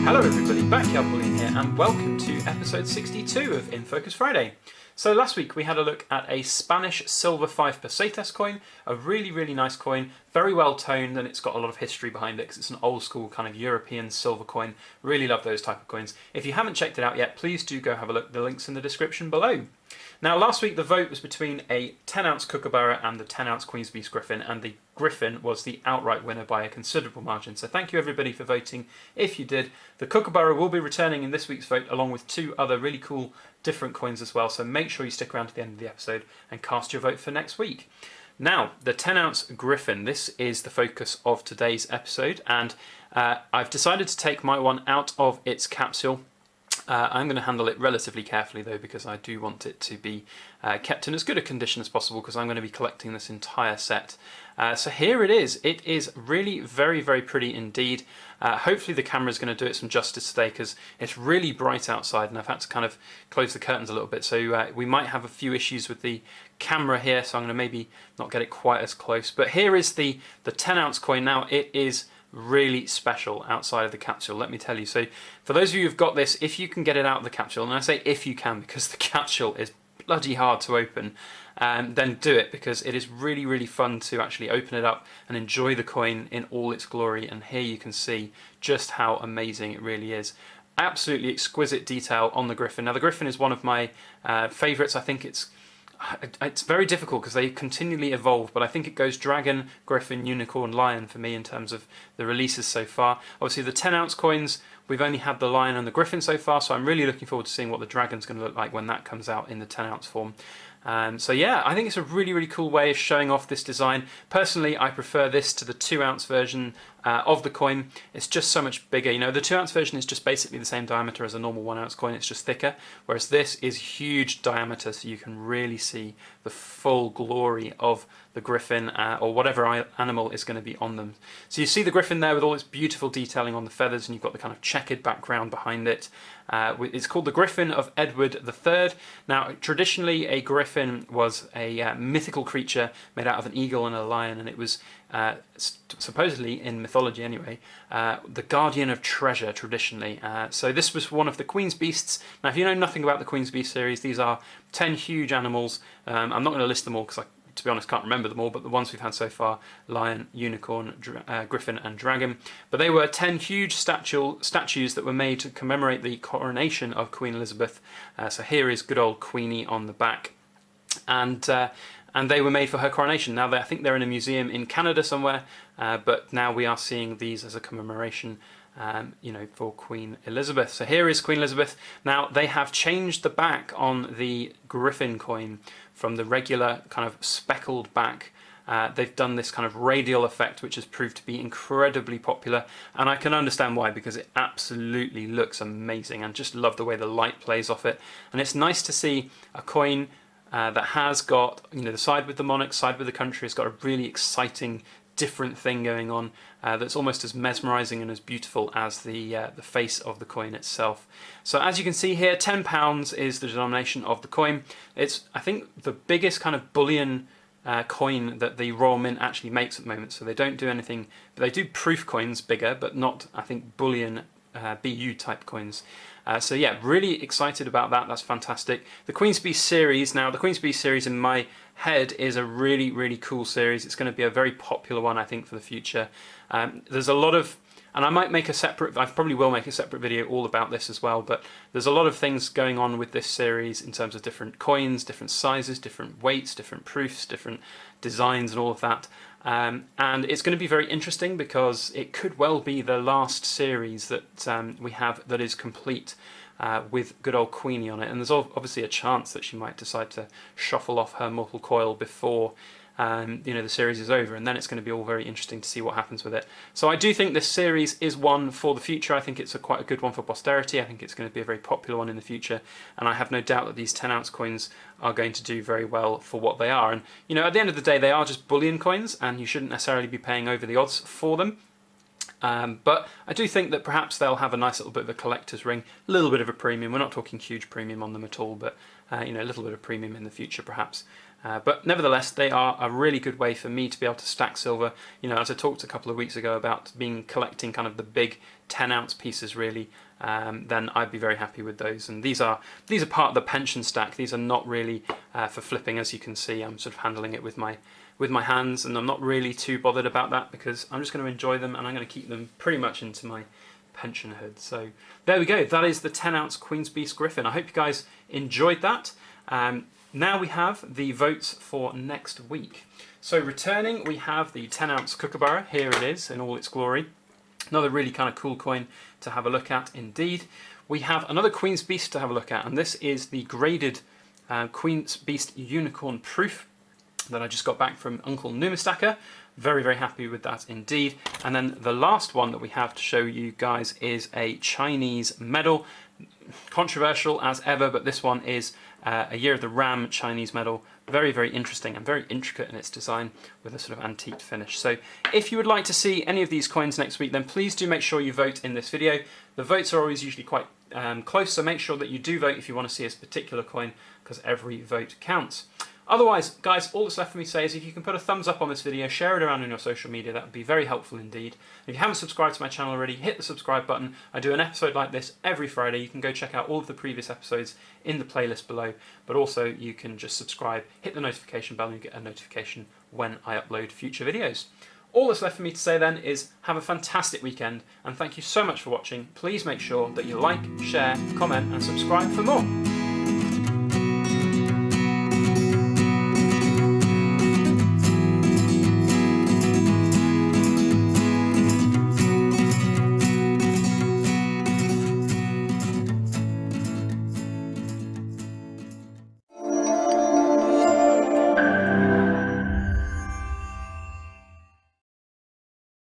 Hello everybody, Backyard Bullion here, and welcome to episode 62 of In Focus Friday. So last week we had a look at a Spanish silver 5 pesetas coin, a really nice coin, very well toned, and it's got a lot of history behind it because it's an old school kind of European silver coin. Really love those type of coins. If you haven't checked it out yet, please do go have a look. The link's in the description below. Now last week the vote was between a 10-ounce Kookaburra and the 10-ounce Queen's Beast Griffin, and the Griffin was the outright winner by a considerable margin. So thank you everybody for voting if you did. The Kookaburra will be returning in this week's vote along with two other really cool different coins as well, so make sure you stick around to the end of the episode and cast your vote for next week. Now, the 10-ounce Griffin, this is the focus of today's episode, and I've decided to take my one out of its capsule. I'm going to handle it relatively carefully though, because I do want it to be kept in as good a condition as possible, because I'm going to be collecting this entire set. So here it is. It is really very pretty indeed. Hopefully the camera is going to do it some justice today, because it's really bright outside and I've had to kind of close the curtains a little bit, so we might have a few issues with the camera here, so I'm going to maybe not get it quite as close. But here is the 10-ounce coin. Now it is really special outside of the capsule, let me tell you. So for those of you who've got this, if you can get it out of the capsule, and I say if you can because the capsule is bloody hard to open, then do it, because it is really fun to actually open it up and enjoy the coin in all its glory. And here you can see just how amazing it really is. Absolutely exquisite detail on the Griffin. Now the Griffin is one of my favourites. I think it's very difficult because they continually evolve, but I think it goes Dragon, Griffin, Unicorn, Lion for me in terms of the releases so far. Obviously the 10-ounce coins, we've only had the Lion and the Griffin so far, so I'm really looking forward to seeing what the Dragon's going to look like when that comes out in the 10-ounce form. So yeah, I think it's a really cool way of showing off this design. Personally, I prefer this to the 2-ounce version of the coin. It's just so much bigger. You know, the 2-ounce version is just basically the same diameter as a normal 1-ounce coin, it's just thicker, whereas this is huge diameter, so you can really see the full glory of the Griffin or whatever animal is going to be on them. So you see the Griffin there with all its beautiful detailing on the feathers, and you've got the kind of checkered background behind it. It's called the Griffin of Edward III. Now traditionally a Griffin was a mythical creature made out of an eagle and a lion, and it was supposedly, in mythology anyway, the guardian of treasure traditionally. So this was one of the Queen's Beasts. Now if you know nothing about the Queen's Beast series, these are 10 huge animals. I'm not going to list them all because I, to be honest, can't remember them all, but the ones we've had so far: Lion, Unicorn, Griffin and Dragon. But they were 10 huge statues that were made to commemorate the coronation of Queen Elizabeth. So here is good old Queenie on the back. And they were made for her coronation. Now I think they're in a museum in Canada somewhere, but now we are seeing these as a commemoration, you know, for Queen Elizabeth. So here is Queen Elizabeth. Now they have changed the back on the Griffin coin from the regular kind of speckled back. They've done this kind of radial effect, which has proved to be incredibly popular, and I can understand why, because it absolutely looks amazing, and just love the way the light plays off it. And it's nice to see a coin that has got, you know, the side with the monarch, side with the country, has got a really exciting different thing going on that's almost as mesmerising and as beautiful as the face of the coin itself. So as you can see here, £10 is the denomination of the coin. It's, I think, the biggest kind of bullion coin that the Royal Mint actually makes at the moment. So they don't do anything, but they do proof coins bigger, but not, I think, bullion BU type coins. So yeah, really excited about that. That's fantastic. The Queen's Beast series, now the Queen's Beast series in my head is a really cool series. It's going to be a very popular one, I think, for the future. There's a lot of, and I might make a separate, I probably will make a separate video all about this as well, but there's a lot of things going on with this series in terms of different coins, different sizes, different weights, different proofs, different designs and all of that. And it's going to be very interesting because it could well be the last series that we have that is complete with good old Queenie on it. And there's obviously a chance that she might decide to shuffle off her mortal coil before you know, the series is over, and then it's going to be all very interesting to see what happens with it. So I do think this series is one for the future. I think it's quite a good one for posterity. I think it's going to be a very popular one in the future, and I have no doubt that these 10-ounce coins are going to do very well for what they are. And you know, at the end of the day, they are just bullion coins, and you shouldn't necessarily be paying over the odds for them. But I do think that perhaps they'll have a nice little bit of a collector's ring, a little bit of a premium. We're not talking huge premium on them at all, but you know, a little bit of premium in the future perhaps. But nevertheless, they are a really good way for me to be able to stack silver. You know, as I talked a couple of weeks ago about collecting kind of the big 10-ounce pieces, really, then I'd be very happy with those. And these are part of the pension stack. These are not really for flipping, as you can see. I'm sort of handling it with my hands, and I'm not really too bothered about that because I'm just going to enjoy them, and I'm going to keep them pretty much into my pension hood. So there we go. That is the 10-ounce Queen's Beast Griffin. I hope you guys enjoyed that. Now we have the votes for next week. So returning, we have the 10-ounce Kookaburra. Here it is in all its glory. Another really kind of cool coin to have a look at indeed. We have another Queen's Beast to have a look at, and this is the graded Queen's Beast Unicorn Proof that I just got back from Uncle Numistacker. Very, very happy with that indeed. And then the last one that we have to show you guys is a Chinese medal. Controversial as ever, but this one is a Year of the Ram Chinese medal. Very, very interesting and very intricate in its design with a sort of antique finish. So if you would like to see any of these coins next week, then please do make sure you vote in this video. The votes are always usually quite close, so make sure that you do vote if you want to see a particular coin, because every vote counts. Otherwise, guys, all that's left for me to say is if you can put a thumbs up on this video, share it around on your social media, that would be very helpful indeed. If you haven't subscribed to my channel already, hit the subscribe button. I do an episode like this every Friday. You can go check out all of the previous episodes in the playlist below, but also you can just subscribe, hit the notification bell, and you get a notification when I upload future videos. All that's left for me to say then is have a fantastic weekend, and thank you so much for watching. Please make sure that you like, share, comment, and subscribe for more.